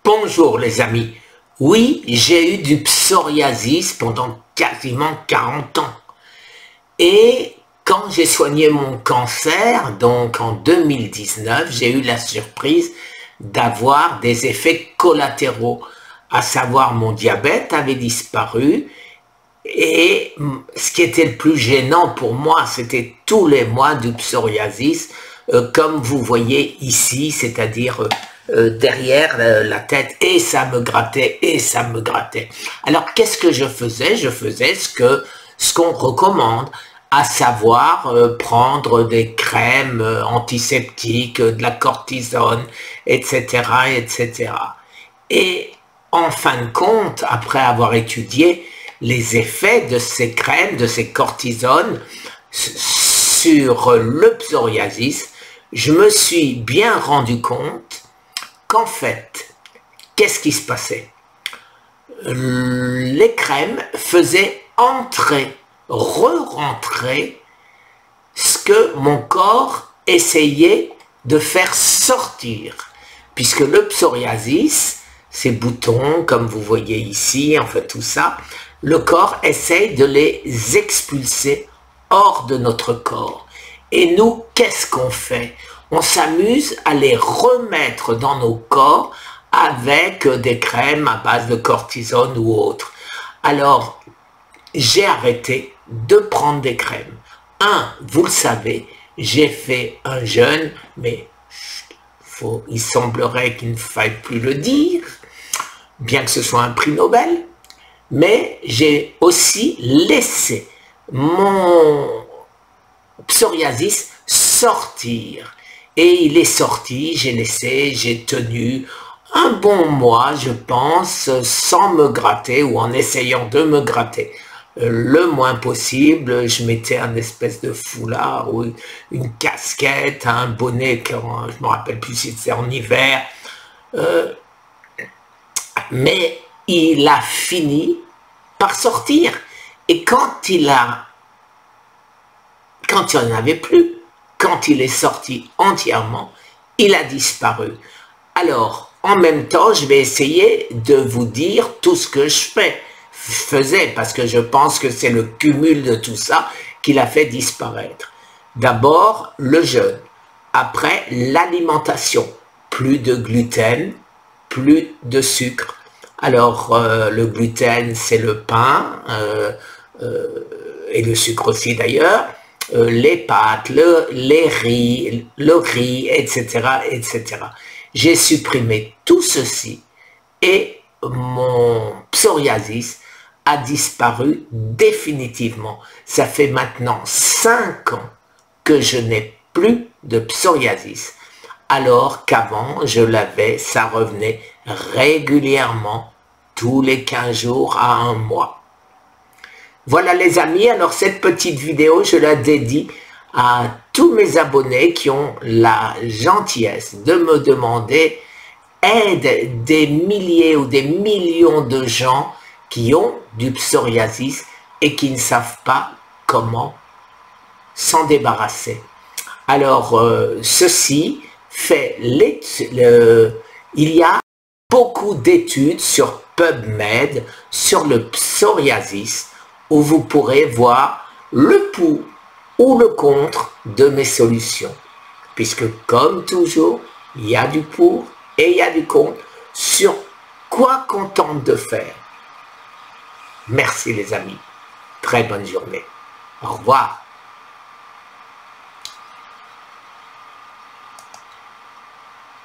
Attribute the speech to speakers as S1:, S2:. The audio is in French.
S1: Bonjour les amis. Oui, j'ai eu du psoriasis pendant quasiment 40 ans. Et quand j'ai soigné mon cancer, donc en 2019, j'ai eu la surprise d'avoir des effets collatéraux, à savoir mon diabète avait disparu et ce qui était le plus gênant pour moi, c'était tous les mois du psoriasis, comme vous voyez ici, c'est-à-dire derrière la tête, et ça me grattait, et ça me grattait. Alors qu'est-ce que je faisais? Je faisais ce qu'on recommande, à savoir prendre des crèmes antiseptiques, de la cortisone, etc., etc. Et en fin de compte, après avoir étudié les effets de ces crèmes, de ces cortisones sur le psoriasis, je me suis bien rendu compte qu'en fait, qu'est-ce qui se passait? Les crèmes faisaient entrer, re-rentrer ce que mon corps essayait de faire sortir. Puisque le psoriasis, ces boutons, comme vous voyez ici, en fait tout ça, le corps essaye de les expulser hors de notre corps. Et nous, qu'est-ce qu'on fait? On s'amuse à les remettre dans nos corps avec des crèmes à base de cortisone ou autre. Alors, j'ai arrêté de prendre des crèmes. Vous le savez, j'ai fait un jeûne, mais il semblerait qu'il ne faille plus le dire, bien que ce soit un prix Nobel, mais j'ai aussi laissé mon psoriasis sortir. Et il est sorti, j'ai tenu un bon mois, je pense, sans me gratter ou en essayant de me gratter le moins possible. Je mettais un espèce de foulard ou une casquette, un bonnet, je ne me rappelle plus si c'était en hiver. Mais il a fini par sortir. Et quand il n'en avait plus, quand il est sorti entièrement, il a disparu. Alors, en même temps, je vais essayer de vous dire tout ce que je faisais, parce que je pense que c'est le cumul de tout ça qui l'a fait disparaître. D'abord, le jeûne. Après, l'alimentation. Plus de gluten, plus de sucre. Alors, le gluten, c'est le pain, et le sucre aussi d'ailleurs, les pâtes, le riz, etc., etc. J'ai supprimé tout ceci et mon psoriasis a disparu définitivement. Ça fait maintenant 5 ans que je n'ai plus de psoriasis, alors qu'avant je l'avais, ça revenait régulièrement tous les 15 jours à un mois. Voilà les amis, alors cette petite vidéo, je la dédie à tous mes abonnés qui ont la gentillesse de me demander aide des milliers ou des millions de gens qui ont du psoriasis et qui ne savent pas comment s'en débarrasser. Alors, ceci fait il y a beaucoup d'études sur PubMed sur le psoriasis, où vous pourrez voir le pour ou le contre de mes solutions. Puisque comme toujours, il y a du pour et il y a du contre sur quoi qu'on tente de faire. Merci les amis. Très bonne journée. Au revoir.